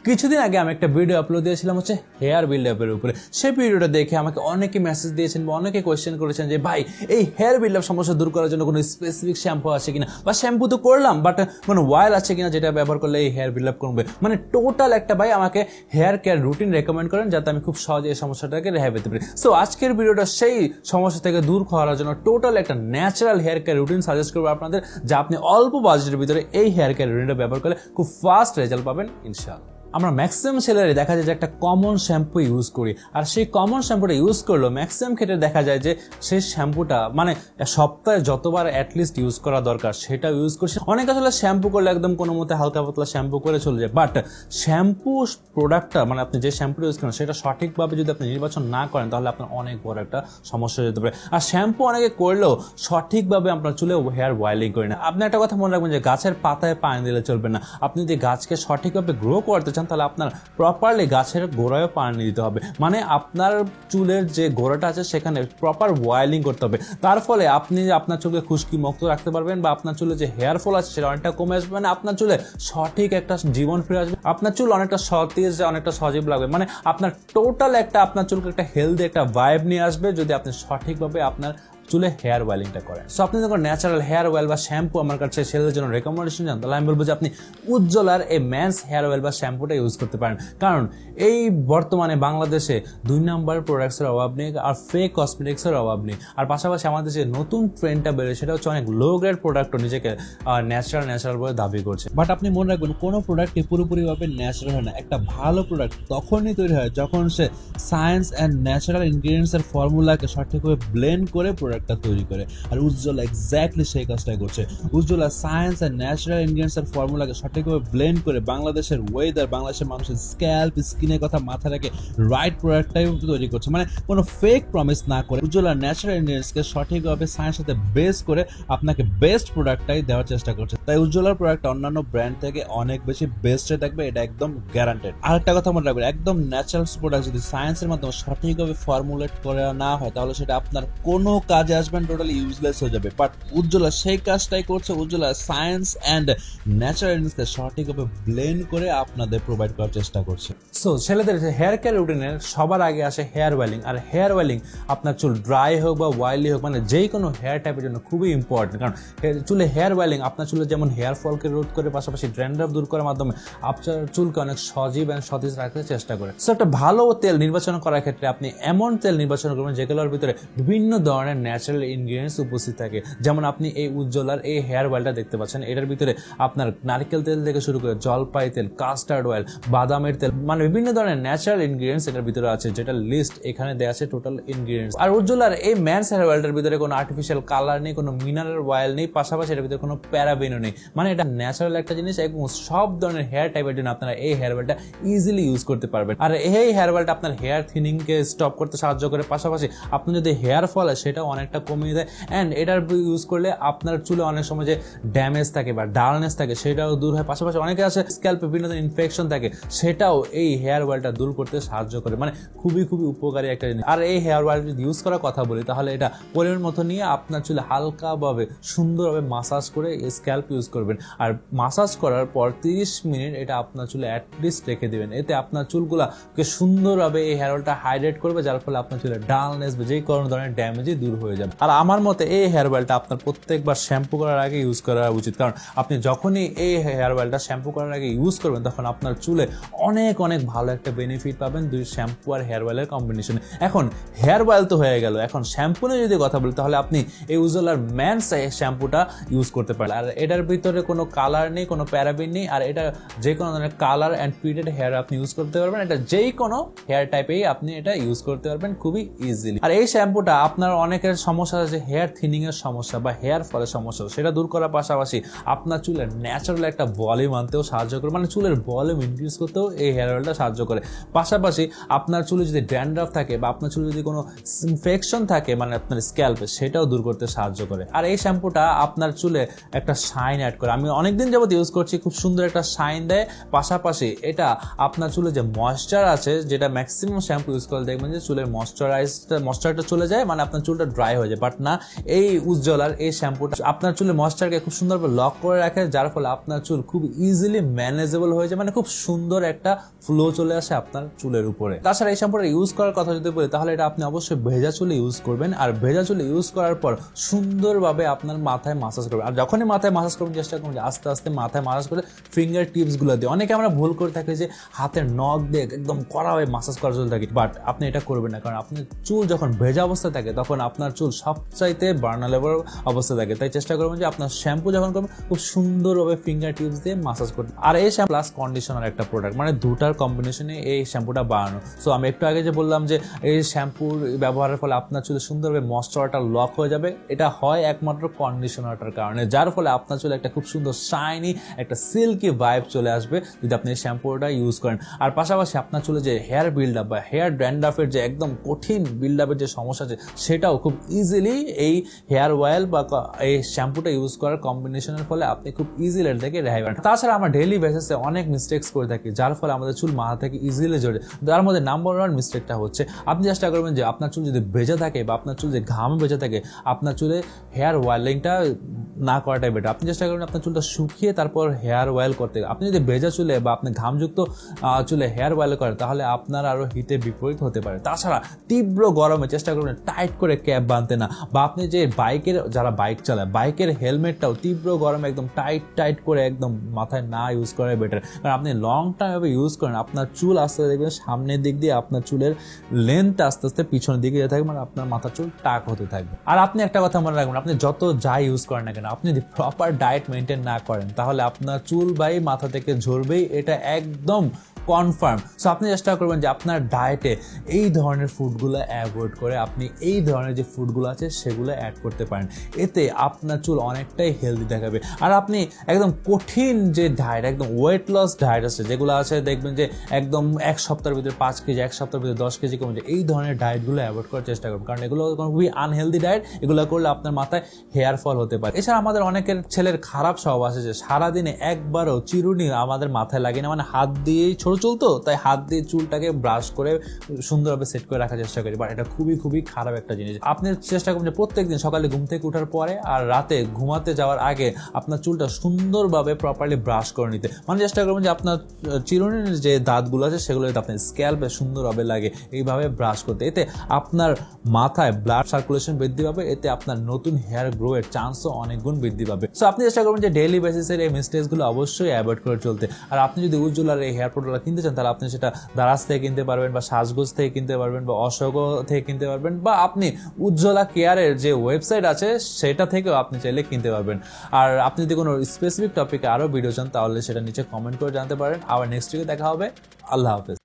কিছুদিন আগে আমি একটা ভিডিও আপলোড দিয়েছিলাম হচ্ছে হেয়ার বিল্ড আপের উপরে। সেই ভিডিওটা দেখে আমাকে অনেকে মেসেজ দিয়েছেন বা অনেকে কোয়েশ্চেন করেছেন যে ভাই এই হেয়ার বিল্ড আপ সমস্যা দূর করার জন্য কোনো স্পেসিফিক শ্যাম্পু আছে কিনা, বা শ্যাম্পু তো করলাম বাট কোনো অয়েল আছে কিনা যেটা ব্যবহার করলে এই হেয়ার বিল্ড আপ করবে। মানে টোটাল একটা ভাই আমাকে হেয়ার কেয়ার রুটিন রেকমেন্ড করেন যাতে আমি খুব সহজে এই সমস্যাটাকে রেহাই পেতে পারি। সো আজকের ভিডিওটা সেই সমস্যা থেকে দূর করার জন্য টোটাল একটা natural hair care routine suggest করবো আপনাদের, যা আপনি অল্প বাজেটের ভিতরে এই হেয়ার কেয়ার রুটিনটা ব্যবহার করলে খুব ফাস্ট রেজাল্ট পাবেন ইনশাআল্লাহ। আমরা ম্যাক্সিমাম ছেলেরাই দেখা যায় যে একটা কমন শ্যাম্পু ইউজ করি, আর সেই কমন শ্যাম্পুটা ইউজ করলেও ম্যাক্সিমাম ক্ষেত্রে দেখা যায় যে সেই শ্যাম্পুটা মানে সপ্তাহে যতবার অ্যাটলিস্ট ইউজ করা দরকার সেটা ইউজ করছে। অনেক আসলে শ্যাম্পু করলে একদম কোনো মতে হালকা পাতলা শ্যাম্পু করে চলে যায়, বাট শ্যাম্পু প্রোডাক্টটা মানে আপনি যে শ্যাম্পুটা ইউজ করেন সেটা সঠিকভাবে যদি আপনি নির্বাচন না করেন তাহলে আপনার অনেক বড় একটা সমস্যা হয়ে যেতে পারে। আর শ্যাম্পু অনেকে করলেও সঠিকভাবে আপনার চুলে হেয়ার অয়েলিং করে না। আপনি একটা কথা মনে রাখবেন যে গাছের পাতায় পানি দিলে চলবে না। আপনি যদি গাছকে সঠিকভাবে গ্রো করতে চান তাহলে আপনার প্রপারলি গাছের গোড়ায় পানি দিতে হবে। মানে আপনার চুলের যে গোড়াটা আছে সেখানে প্রপার অয়েলিং করতে হবে। তার ফলে আপনি আপনার চুলকে খুশকি মুক্ত রাখতে পারবেন বা আপনার চুলে যে হেয়ার ফল আছে সেটা অনেকটা কমে আসবে। মানে আপনার চুলে সঠিক একটা জীবন ফিরে আসবে, আপনার চুল অনেকটা সতেজ অনেকটা সজীব লাগবে। মানে আপনার টোটাল একটা আপনার চুলকে একটা হেলদি একটা ভাইব নিয়ে আসবে যদি আপনি সঠিকভাবে আপনার চুলে হেয়ার অয়েলিংটা করেন। সো আপনি যখন ন্যাচারাল হেয়ার অয়েল বা শ্যাম্পু আমার কাছে ছেলেদের জন্য রেকমেন্ডেশন জান তাহলে আমি বলবো যে আপনি উজ্জ্বলার এই ম্যানস হেয়ার অয়েল বা শ্যাম্পুটা ইউজ করতে পারেন। কারণ এই বর্তমানে বাংলাদেশে 2 নাম্বার প্রোডাক্টসের অভাব নেই আর ফেক কসমেটিক্সের অভাব নেই। আর পাশাপাশি আমাদের যে নতুন ট্রেন্ডটা বেরোয় সেটা হচ্ছে অনেক লো গ্রেড প্রোডাক্টও নিজেকে ন্যাচারাল বলে দাবি করছে। বাট আপনি মনে রাখবেন কোনো প্রোডাক্টই পুরোপুরিভাবে ন্যাচারাল হয় না। একটা ভালো প্রোডাক্ট তখনই তৈরি হয় যখন সে সায়েন্স অ্যান্ড ন্যাচারাল ইনগ্রিডিয়েন্টস এর ফর্মুলাকে সঠিকভাবে ব্লেন্ড করে প্রোডাক্টটা তৈরি করে। আর উজ্জ্বলা এক্স্যাক্টলি সেই কাজটাই করছে। Ujjwala science and natural ingredients এর ফর্মুলাকে সঠিকভাবে ব্লেন্ড করে বাংলাদেশের ওয়েদার, বাংলাদেশের মানুষের স্ক্যাল্প স্কিনের কথা মাথায় রেখে রাইট প্রোডাক্টটাই তৈরি করছে। মানে কোনো ফেক প্রমিস না করে উজ্জ্বলা ন্যাচারাল ইনগ্রিডিয়েন্টসকে সঠিকভাবে সায়েন্সের সাথে বেস করে আপনাকে বেস্ট প্রোডাক্টটাই দেওয়ার চেষ্টা করছে। তাই উজ্জ্বলার প্রোডাক্ট অন্যান্য ব্র্যান্ড থেকে অনেক বেশি বেস্টে থাকবে, এটা একদম গ্যারান্টেড। আর একটা কথা মনে রাখবেন, একদম ন্যাচারাল প্রোডাক্ট যদি সায়েন্সের মাধ্যমে সঠিকভাবে ফর্মুলেট করা না হয় তাহলে সেটা আপনার কোনো কাজে আসবেন টোটালি ইউজলেস হয়ে যাবে। বাট উজ্জ্বলা সেই কাজটাই করছে। উজ্জ্বলা সায়েন্স অ্যান্ড ন্যাচারাল ইনগ্রিডিয়েন্টসকে সঠিকভাবে ব্লেন্ড করে আপনাদের প্রোভাইড করার চেষ্টা করছে। সো ছেলেদের হেয়ার কেয়ার রুটিনের সবার আগে আসে হেয়ার অয়েলিং। আর হেয়ার অয়েলিং আপনার চুল ড্রাই হোক বা অয়েলি হোক, মানে যেই কোনো হেয়ার টাইপের জন্য খুবই ইম্পর্টেন্ট। কারণ চুলে হেয়ার অয়েলিং আপনার চুলে যেমন হেয়ার ফলকে রোধ করে পাশাপাশি ড্যান্ড্রাফ দূর করার মাধ্যমে আপনার চুলকে অনেক সজীব এবং সতেজ রাখতে চেষ্টা করে। সো একটা ভালো তেল নির্বাচন করার ক্ষেত্রে আপনি এমন তেল নির্বাচন করবেন যেগুলোর ভিতরে বিভিন্ন ধরনের ন্যাচারাল ইনগ্রিডিয়েন্টস উপস্থিত থাকে। যেমন আপনি এই উজ্জ্বলার এই হেয়ার অয়েলটা দেখতে পাচ্ছেন, এটার ভিতরে আপনার নারকেল তেল থেকে শুরু করে জলপাই তেল, কাস্টার্ড অয়েল, বাদামের তেল, মানে বিভিন্ন ধরনের ন্যাচারাল ইনগ্রিডিয়েন্টস এটার ভিতরে আছে, যেটা লিস্ট এখানে দেয়া আছে টোটাল ইনগ্রিডিয়েন্টস। আর উজ্জ্বলার এই ম্যানস হেয়ার অয়েলটার ভিতরে কোনো আর্টিফিশিয়াল কালার নেই, কোনো মিনারেল অয়েল নেই, পাশাপাশি এর ভিতরে কোনো প্যারাবেনও নেই। মানে এটা ন্যাচারাল একটা জিনিস এবং সব ধরনের হেয়ার টাইপের জন্য আপনারা এই হেয়ার অয়েলটা ইজিলি ইউজ করতে পারবেন। আর এই হেয়ার অয়েলটা আপনার হেয়ার থিনিং কে স্টপ করতে সাহায্য করে, পাশাপাশি আপনার যদি হেয়ার ফল হয় সেটাও অনেকটা কমিয়ে দেয়। অ্যান্ড এটার ইউজ করলে আপনার চুলে অনেক সময় যে ড্যামেজ থাকে বা ডালনেস থাকে সেটাও দূর হয়। পাশাপাশি অনেকে আছে স্ক্যাল্পে বিভিন্ন ধরনের ইনফেকশন থাকে, সেটাও এই হেয়ার অয়েলটা দূর করতে সাহায্য করে। মানে খুবই উপকারী একটা জিনিস। আর এই হেয়ার অয়েল যদি ইউজ করার কথা বলি তাহলে এটা পরিমাণ মতো নিয়ে আপনার চুলে হালকাভাবে সুন্দরভাবে মাসাজ করে স্ক্যাল্প ইউজ করবেন। আর মাসাজ করার পর 30 মিনিট এটা আপনার চুলে অ্যাটলিস্ট রেখে দিবেন। এতে আপনার চুলগুলাকে সুন্দরভাবে এই হেয়ার অয়েলটা হাইড্রেট করবে, যার ফলে আপনার চুলে ডালনেস বা যে কোনো ধরনের ড্যামেজই দূর হয়ে যাবে। আর আমার মতে এই হেয়ার অয়েলটা আপনার প্রত্যেকবার শ্যাম্পু করার আগে ইউজ করা উচিত। কারণ আপনি যখনই এই হেয়ার অয়েলটা শ্যাম্পু করার আগে ইউজ করবেন তখন আপনার চুলে অনেক ভালো একটা বেনিফিট পাবেন দুই শ্যাম্পু আর হেয়ার অয়েলের কম্বিনেশনে। এখন হেয়ার অয়েল তো হয়ে গেল, এখন শ্যাম্পু নিয়ে যদি কথা বলি তাহলে আপনি এই উজ্জ্বলার ম্যানস শ্যাম্পুটা ইউজ করতে পারেন। আর এটার ভিতরে কোনো কালার নেই, কোনো প্যারাবেন নেই, আর এটা যে কোনো ধরনের কালার অ্যান্ড ট্রিটেড হেয়ার আপনি ইউজ করতে পারবেন। এটা যেই কোনো হেয়ার টাইপেই আপনি এটা ইউজ করতে পারবেন খুবই ইজিলি। আর এই শ্যাম্পুটা আপনার অনেকের সমস্যা আছে হেয়ার থিনিং এর সমস্যা বা হেয়ার ফলের সমস্যা, সেটা দূর করার পাশাপাশি আপনার চুলের ন্যাচারাল একটা ভলিউম আনতেও সাহায্য করে। মানে চুলের ভলিউম ইনক্রিজ করতেও এই হেয়ার অয়েলটা সাহায্য করে। পাশাপাশি আপনার চুলে যদি ড্যান্ড্রাফ থাকে বা আপনার চুলে যদি কোনো ইনফেকশন থাকে মানে আপনার স্ক্যাল্পে, সেটাও দূর করতে সাহায্য করে। আর এই শ্যাম্পুটা আপনার চুলে একটা শাইন অ্যাড করে। আমি অনেকদিন যাবত ইউজ করছি, খুব সুন্দর একটা শাইন দেয়। পাশাপাশি এটা আপনার চুলে যে ময়েশ্চার আছে, যেটা ম্যাক্সিমাম শ্যাম্পু ইউজ করে দেখবেন যে চুলের ময়েশ্চারটা চলে যায়, মানে আপনার চুলটা ড্রাই ড্রাই হয়ে যায়, বাট না, এই উজ্জ্বলার এই শ্যাম্পুটা আপনার চুলের ময়েশ্চারকে খুব সুন্দরভাবে লক করে রাখে, যার ফলে আপনার চুল খুব ইজিলি ম্যানেজেবল হয়ে যায়, মানে খুব সুন্দর একটা ফ্লো চলে আসে আপনার চুলের উপরে। তাছাড়া এই শ্যাম্পুটা ইউজ করার কথা যদি বলি, তাহলে এটা আপনি অবশ্যই ভেজা চুলে ইউজ করবেন, আর ভেজা চুলে ইউজ করার পর সুন্দরভাবে আপনার মাথায় মাসাজ করবেন। আর যখনই মাথায় মাসাজ করবেন চেষ্টা করুন যে আস্তে আস্তে মাথায় মাসাজ করে ফিঙ্গার টিপস গুলো দিয়ে। অনেকে আমরা ভুল করে থাকি যে হাতের নখ দিয়ে একদম কড়া হয়ে মাসাজ করা চলে থাকি, বাট আপনি এটা করবেন না, কারণ আপনার চুল যখন ভেজা অবস্থায় থাকে তখন আপনার চুল সবচাইতে বার্নালেবল অবস্থা থাকে। তাই চেষ্টা করবেন যে আপনার শ্যাম্পু যখন করবেন খুব সুন্দরভাবে ফিঙ্গার টিপস দিয়ে মাসাজ করতে। আর এই শ্যাম্পু প্লাস কন্ডিশনার একটা প্রোডাক্ট, মানে দুটার কম্বিনেশনে এই শ্যাম্পুটা বানানো। সো আমি একটু আগে যে বললাম যে এই শ্যাম্পুর ব্যবহারের ফলে আপনার চুলে সুন্দরভাবে ময়েশ্চারটা লক হয়ে যাবে, এটা হয় একমাত্র কন্ডিশনারটার কারণে, যার ফলে আপনার চুলে একটা খুব সুন্দর শাইনি একটা সিল্কি ভাইব চলে আসবে যদি আপনি এই শ্যাম্পুটা ইউজ করেন। আর পাশাপাশি আপনার চুলে যে হেয়ার বিল্ড আপ বা হেয়ার ড্যান্ড্রাফের যে একদম কঠিন বিল্ড আপের যে সমস্যা আছে, সেটাও খুব ইজিলি এই হেয়ার অয়েল বা এই শ্যাম্পুটা ইউজ করার কম্বিনেশনের ফলে আপনি খুব ইজিলি এর থেকে রেহাই পাবেন। তাছাড়া আমরা ডেইলি বেসিসে অনেক মিস্টেক্স করে থাকি, যার ফলে আমাদের চুল মাথা থেকে ইজিলি জড়ে। তার মধ্যে নাম্বার 1 মিস্টেকটা হচ্ছে আপনি চেষ্টা করবেন যে আপনার চুল যদি ভেজা থাকে বা আপনার চুল যে ঘামে ভেজা থাকে, আপনার চুলে হেয়ার অয়েলিংটা না করাটাই বেটার। আপনি চেষ্টা করবেন আপনার চুলটা শুকিয়ে তারপর হেয়ার অয়েল করতে। আপনি যদি ভেজা চুলে বা আপনি ঘামযুক্ত চুলে হেয়ার অয়েল করেন, তাহলে আপনার আরো হিতে বিপরীত হতে পারে। তাছাড়া তীব্র গরমে চেষ্টা করবেন টাইট করে ক্যাপ বাঁধতে না, বা আপনি যে যারা বাইক চালায় বাইকের হেলমেটটাও তীব্র গরমে একদম টাইট করে একদম মাথায় না ইউজ করাই বেটার। কারণ আপনি লং টাইম ভাবে ইউজ করেন, আপনার চুল আস্তে আস্তে দেখবেন সামনের দিক দিয়ে আপনার চুলের লেন্থ আস্তে আস্তে পিছনের দিকে যেতে থাকবে, মানে আপনার মাথার চুল টাক হতে থাকবে। আর আপনি একটা কথা মনে রাখবেন, আপনি যত যাই ইউজ করেন না কেন, আপনি যদি প্রপার ডায়েট মেনটেন না করেন, তাহলে আপনার চুল বাই মাথা থেকে ঝরবেই, এটা একদম কনফার্ম। সো আপনি চেষ্টা করবেন যে আপনার ডায়েটে এই ধরনের ফুডগুলো অ্যাভয়েড করে আপনি এই ধরনের যে ফুডগুলো আছে সেগুলো অ্যাড করতে পারেন, এতে আপনার চুল অনেকটাই হেলদি দেখাবে। আর আপনি একদম কঠিন যে ডায়েট, একদম ওয়েট লস ডায়েট আছে যেগুলো আছে, দেখবেন যে একদম এক সপ্তাহের ভিতরে 5 কেজি, এক সপ্তাহের ভিতরে 10 কেজি কমে যায়, এই ধরনের ডায়েটগুলো অ্যাভয়েড করার চেষ্টা করবেন, কারণ এগুলো খুবই আনহেলদি ডায়েট। এগুলো করলে আপনার মাথায় হেয়ার ফল হতে পারে। এছাড়া আমাদের অনেকের ছেলের খারাপ স্বভাব আছে যে সারাদিনে একবারও চিরুনি আমাদের মাথায় লাগে না, মানে হাত দিয়েই চুলতো, তাই হাত দিয়ে চুলটাকে ব্রাশ করে সুন্দরভাবে সেট করে রাখার চেষ্টা করি, বাট এটা খুবই খারাপ একটা জিনিস। আপনি চেষ্টা করুন যে প্রত্যেকদিন সকালে ঘুম থেকে ওঠার পরে আর রাতে ঘুমাতে যাওয়ার আগে আপনার চুলটা সুন্দরভাবে প্রপারলি ব্রাশ করে নিতে। মানে চেষ্টা করবেন যে আপনার চিরুনির যে দাঁতগুলো আছে সেগুলো আপনার স্ক্যাল্পে সুন্দরভাবে লাগে, এইভাবে ব্রাশ করতে। এতে আপনার মাথায় ব্লাড সার্কুলেশন বৃদ্ধি পাবে, এতে আপনার নতুন হেয়ার গ্রো এর চান্সও অনেক গুণ বৃদ্ধি পাবে। সো আপনি চেষ্টা করবেন যে ডেইলি বেসিসের এই মিস্টেকসগুলো অবশ্যই অ্যাভয়েড করে চলতে। আর আপনি যদি উজ্জ্বলার এই হেয়ার প্রোডাক্ট কিনতে চান, তাহলে আপনি সেটা দারাজ থেকে কিনতে পারবেন, বা সাজগোজ থেকে কিনতে পারবেন, বা অশোক থেকে কিনতে পারবেন, বা আপনি উজ্জ্বলা কেয়ারের যে ওয়েবসাইট আছে সেটা থেকেও আপনি চাইলে কিনতে পারবেন। আর আপনি যদি কোনো স্পেসিফিক টপিকে আরো ভিডিও চান, তাহলে সেটা নিচে কমেন্ট করে জানতে পারেন। আবার নেক্সট উইকে দেখা হবে। আল্লাহ হাফেজ।